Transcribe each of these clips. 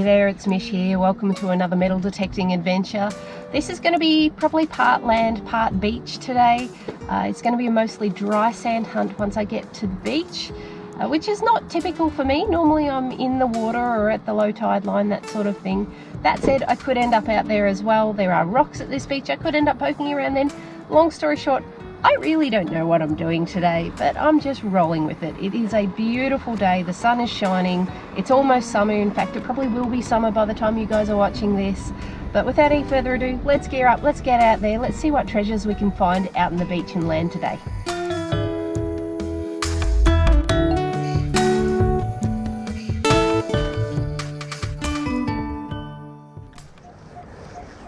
Hey there, it's Mish here. Welcome to another metal detecting adventure. This is going to be probably part land, part beach today. It's going to be a mostly dry sand hunt once I get to the beach, which is not typical for me. Normally I'm in the water or at the low tide line, that sort of thing. That said, I could end up out there as well. There are rocks at this beach. I could end up poking around then. Long story short, I really don't know what I'm doing today, but I'm just rolling with it. It is a beautiful day. The sun is shining. It's almost summer. In fact, it probably will be summer by the time you guys are watching this. But without any further ado, let's gear up. Let's get out there. Let's see what treasures we can find out in the beach and land today.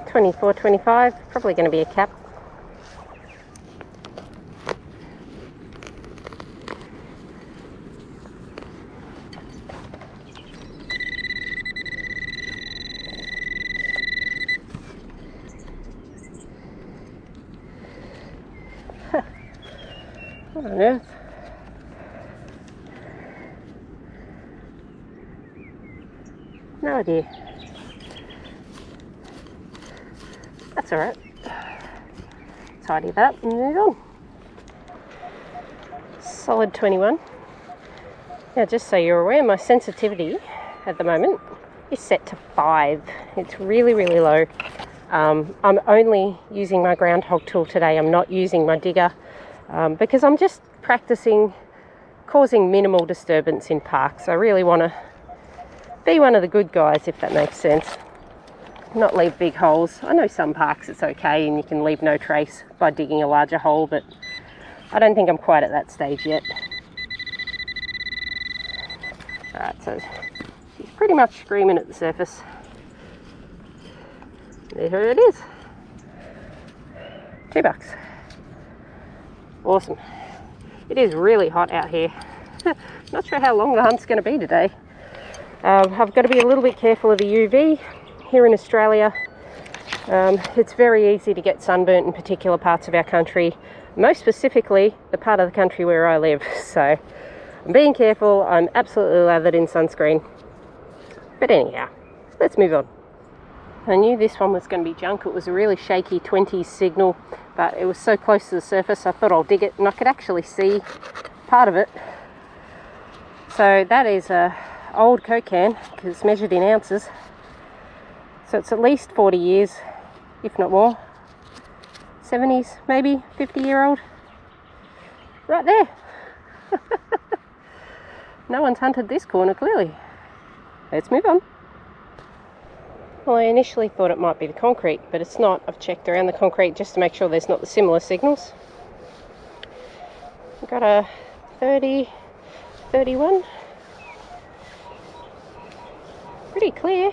$24.25, probably going to be a cap. What on earth? No idea. That's alright. Tidy that up and move on. Solid 21. Now, just so you're aware, my sensitivity at the moment is set to 5. It's really, really low. I'm only using my groundhog tool today. I'm not using my digger. Because I'm just practicing causing minimal disturbance in parks. I really want to be one of the good guys, if that makes sense. Not leave big holes. I know some parks it's okay and you can leave no trace by digging a larger hole, but I don't think I'm quite at that stage yet. Alright, so she's pretty much screaming at the surface. There it is. $2. Awesome. It is really hot out here. Not sure how long the hunt's going to be today. I've got to be a little bit careful of the UV. Here in Australia, it's very easy to get sunburnt in particular parts of our country, most specifically the part of the country where I live. So I'm being careful. I'm absolutely lathered in sunscreen. But anyhow, let's move on. I knew this one was going to be junk. It was a really shaky 20s signal, but it was so close to the surface I thought I'll dig it, and I could actually see part of it. So that is a old Coke can, because it's measured in ounces. So it's at least 40 years, if not more. 70s, maybe, 50-year-old. Right there. No one's hunted this corner, clearly. Let's move on. Well, I initially thought it might be the concrete, but it's not. I've checked around the concrete just to make sure there's not the similar signals. I've got a 30, 31. Pretty clear.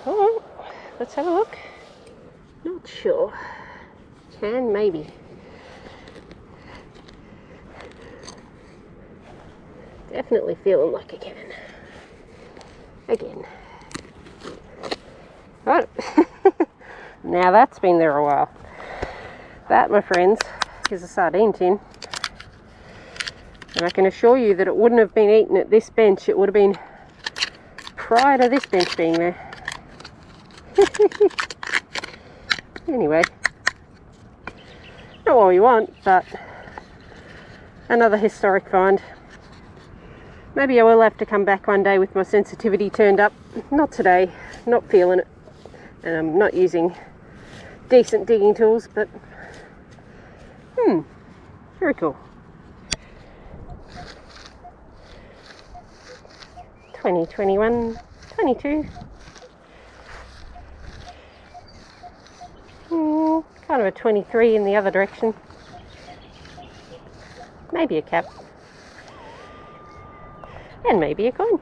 Oh, let's have a look. Not sure. Can, maybe. Definitely feeling like a can. Again. Right. Now that's been there a while. That, my friends, is a sardine tin. And I can assure you that it wouldn't have been eaten at this bench. It would have been prior to this bench being there. Anyway. Not what we want, but another historic find. Maybe I will have to come back one day with my sensitivity turned up. Not today. Not feeling it. And I'm not using decent digging tools, but very cool. 20, 21, 22. Kind of a 23 in the other direction. Maybe a cap. And maybe a coin.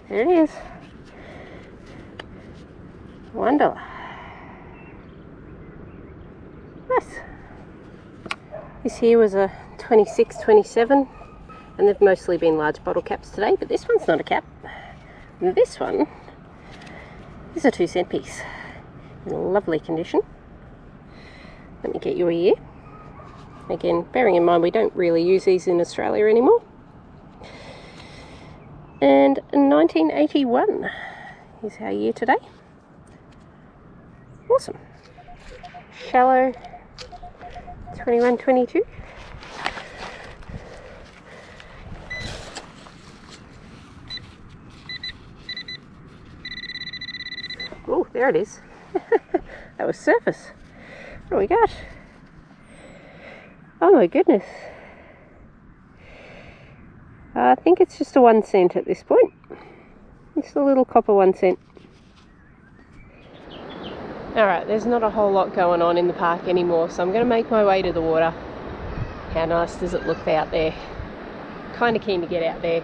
There it is. $1. Nice. This here was a 26, 27, and they've mostly been large bottle caps today, but this one's not a cap. And this one is a 2-cent piece in lovely condition. Let me get you a year. Again, bearing in mind we don't really use these in Australia anymore. And 1981 is our year today. Awesome. Shallow 21-22. Oh, there it is. That was surface. What do we got? Oh my goodness. I think it's just a 1 cent at this point. Just a little copper 1 cent. Alright, there's not a whole lot going on in the park anymore, so I'm going to make my way to the water. How nice does it look out there? Kind of keen to get out there.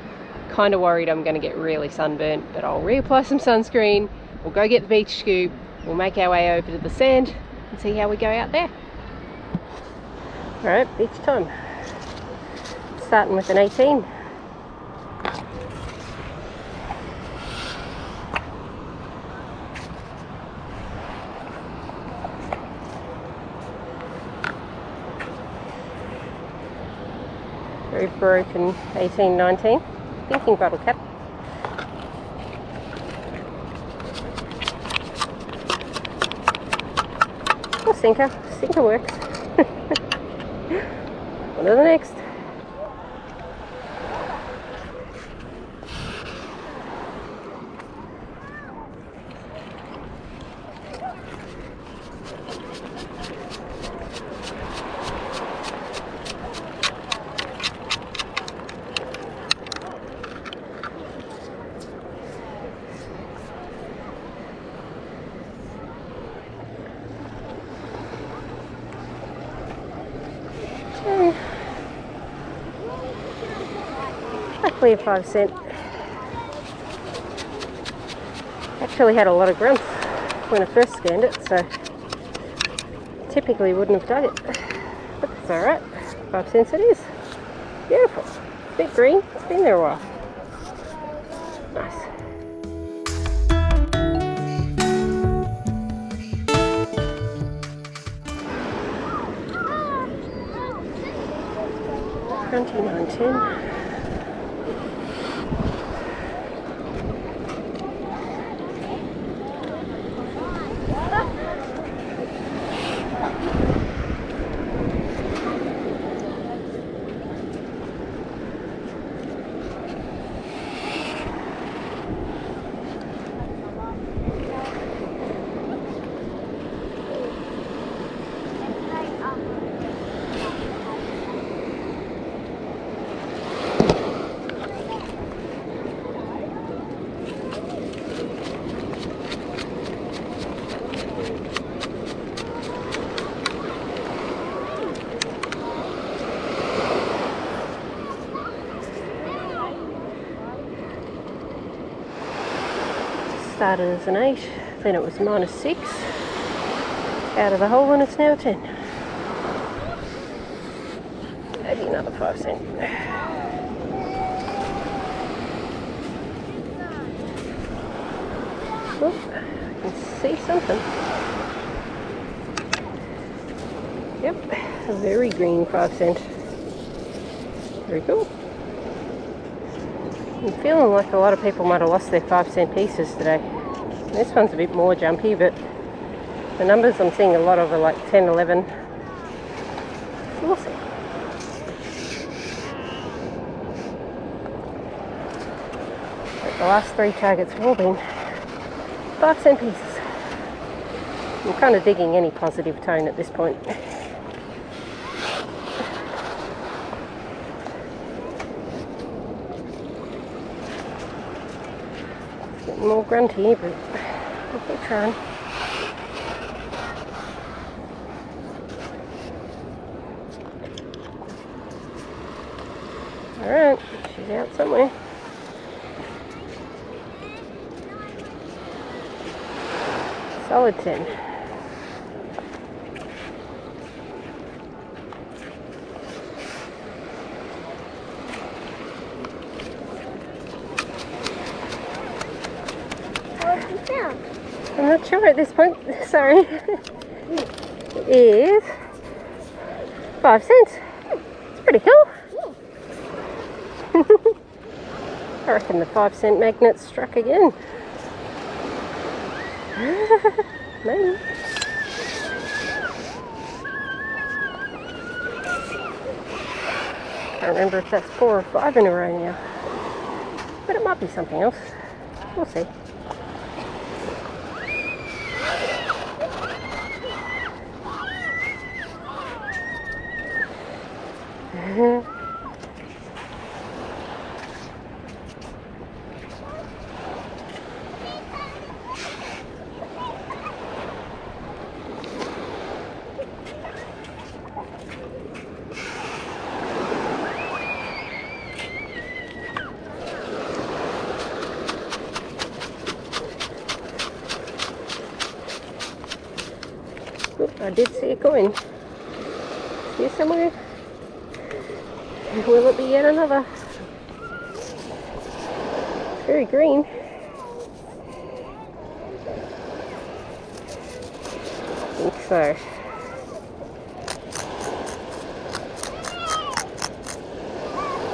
Kind of worried I'm going to get really sunburnt, but I'll reapply some sunscreen. We'll go get the beach scoop. We'll make our way over to the sand and see how we go out there. Alright, beach time. Starting with an 18. Very broken 18-19. Thinking bottle cap. Or sinker. Sinker works. On to the next. Roughly a 5 cent. Actually had a lot of grunts when I first scanned it, so typically wouldn't have dug it. But that's alright. 5 cents it is. Beautiful. A bit green. It's been there a while. Nice. $29.10. Started as an 8, then it was -6 out of the hole, and it's now 10. Maybe another 5 cent. Oh, I can see something. Yep, a very green 5 cent. Very cool. I'm feeling like a lot of people might have lost their 5 cent pieces today. This one's a bit more jumpy, but the numbers I'm seeing a lot of are like 10, 11. Awesome. But the last 3 targets have all been 5 cent pieces. I'm kind of digging any positive tone at this point. More grunty, but we'll keep trying. Alright, she's out somewhere. Solid 10. I'm not sure at this point, sorry. It is 5 cents. It's pretty cool. I reckon the 5-cent magnet struck again. Maybe. Can't remember if that's 4 or 5 in a row now. But it might be something else. We'll see. Oop, I did see a coin. Here somewhere. Will it be yet another? It's very green. I think so.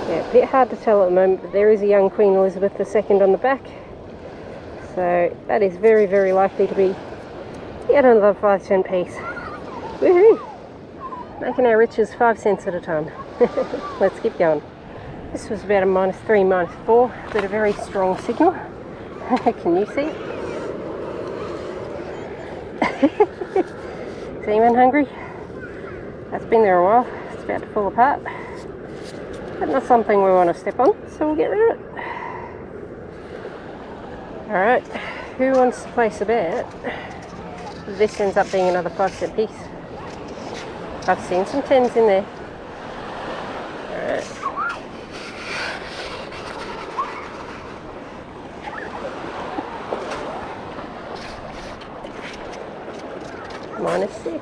Yeah, a bit hard to tell at the moment, but there is a young Queen Elizabeth II on the back. So that is very, very likely to be yet another 5-cent piece. Woohoo! Making our riches 5 cents at a time. Let's keep going. This was about a -3, -4, but a very strong signal. Can you see? Is anyone hungry? That's been there a while. It's about to fall apart. But not something we want to step on, so we'll get rid of it. Alright, who wants to place a bet? This ends up being another 5-cent piece. I've seen some 10s in there. Alright. -6.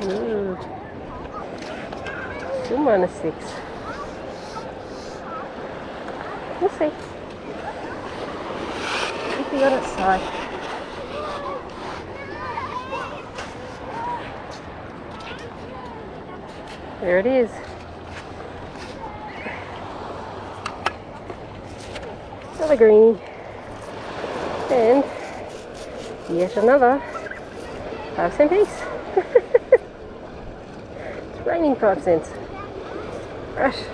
Ooh. Still -6. We'll see. Could be on its side. There it is. Another greenie. And yet another 5-cent piece. It's raining 5 cents. Right,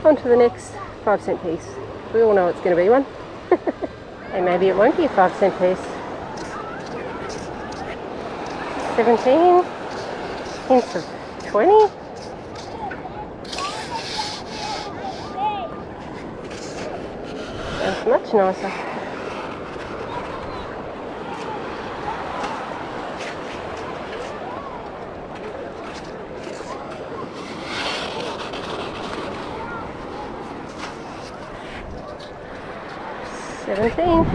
on to the next 5-cent piece. We all know it's going to be one. And maybe it won't be a 5-cent piece. 17. Hints of 20. Sounds much nicer. $17.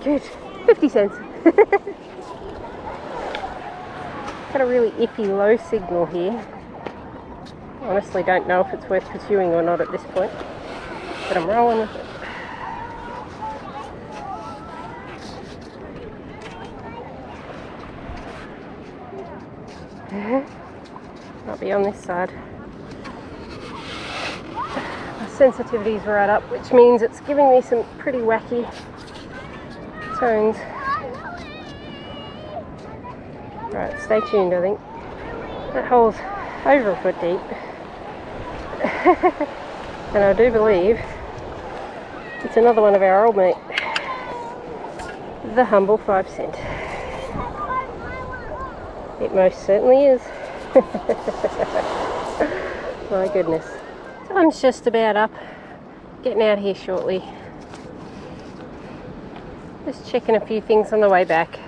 Good. 50 cents. Got a really iffy low signal here. Honestly don't know if it's worth pursuing or not at this point, but I'm rolling with it. Might be on this side. My sensitivity's right up, which means it's giving me some pretty wacky tones. Right, stay tuned, I think. That hole's over a foot deep. And I do believe it's another one of our old mate. The humble 5 cent. It most certainly is. My goodness. Time's just about up. Getting out of here shortly. Just checking a few things on the way back.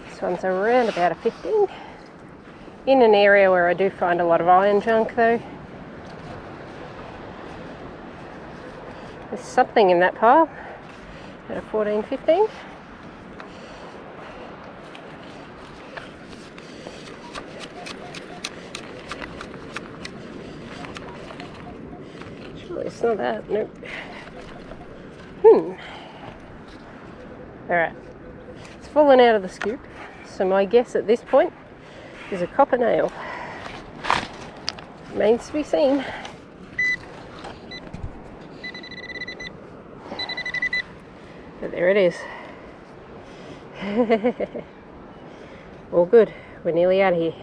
This one's around about a 15. in an area where I do find a lot of iron junk though. There's something in that pile at a 14-15. Surely it's not that, nope. Alright, it's fallen out of the scoop, so my guess at this point is a copper nail. Remains to be seen. But there it is. All good, we're nearly out of here.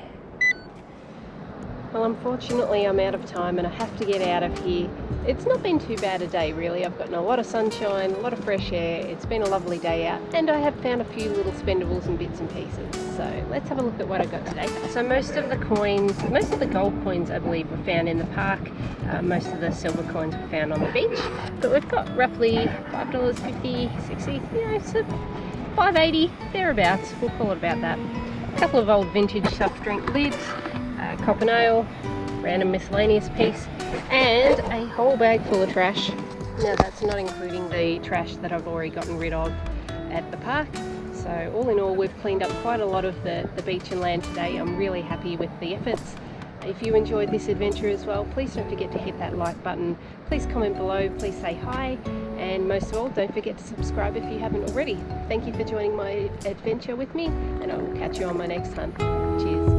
Well, unfortunately I'm out of time and I have to get out of here. It's not been too bad a day really. I've gotten a lot of sunshine, a lot of fresh air. It's been a lovely day out, and I have found a few little spendables and bits and pieces. So let's have a look at what I got today. So most of the gold coins I believe were found in the park. Most of the silver coins were found on the beach. But we've got roughly $5.50, 60, you know, so $5.80, thereabouts. We'll call it about that. A couple of old vintage soft drink lids, copper nail, random miscellaneous piece, and a whole bag full of trash. Now that's not including the trash that I've already gotten rid of at the park. So all in all, we've cleaned up quite a lot of the beach and land today. I'm really happy with the efforts. If you enjoyed this adventure as well, please don't forget to hit that like button. Please comment below, please say hi, and most of all, don't forget to subscribe if you haven't already. Thank you for joining my adventure with me, and I will catch you on my next hunt. Cheers.